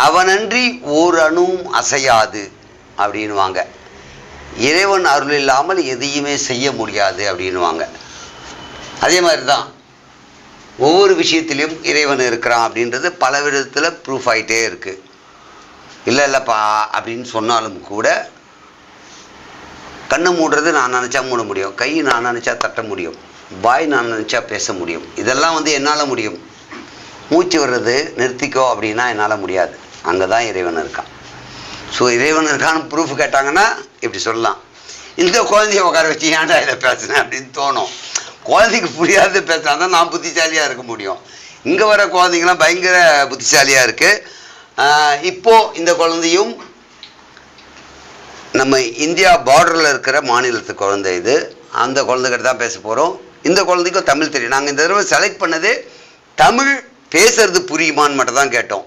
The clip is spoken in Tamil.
அவனன்றி ஓர் அணுவும் அசையாது அப்படின்வாங்க. இறைவன் அருள் இல்லாமல் எதையுமே செய்ய முடியாது அப்படின்வாங்க. அதே மாதிரி தான் ஒவ்வொரு விஷயத்திலையும் இறைவன் இருக்கிறான் அப்படின்றது பல விதத்தில் ப்ரூஃப் ஆகிட்டே இருக்குது. இல்லைப்பா அப்படின்னு சொன்னாலும் கூட கண்ணை மூடுறது நான் நினச்சா மூட முடியும், கை நான் நினச்சா தட்ட முடியும், வாய் நான் நினச்சா பேச முடியும். இதெல்லாம் என்னால் முடியும். மூச்சு வர்றது நிறுத்திக்கோ அப்படின்னா என்னால் முடியாது. அங்கே தான் இறைவன் இருக்கான். ஸோ இறைவன் இருக்கான்னு ப்ரூஃப் கேட்டாங்கன்னா இப்படி சொல்லலாம். இந்த குழந்தைய உட்கார வச்சு ஏன்டா இதை பேசுனேன் அப்படின்னு தோணும். குழந்தைக்கு புரியாத பேசினா தான் நான் புத்திசாலியாக இருக்க முடியும். இங்கே வர குழந்தைங்களாம் பயங்கர புத்திசாலியாக இருக்குது. இப்போது இந்த குழந்தையும் நம்ம இந்தியா பார்டரில் இருக்கிற மாநிலத்து குழந்தை. இது அந்த குழந்தைகிட்ட தான் பேச போகிறோம். இந்த குழந்தைக்கும் தமிழ் தெரியும். நாங்கள் இந்த தடவை செலக்ட் பண்ணது தமிழ் பேசுறது புரியுமான்னு மட்டும் தான் கேட்டோம்.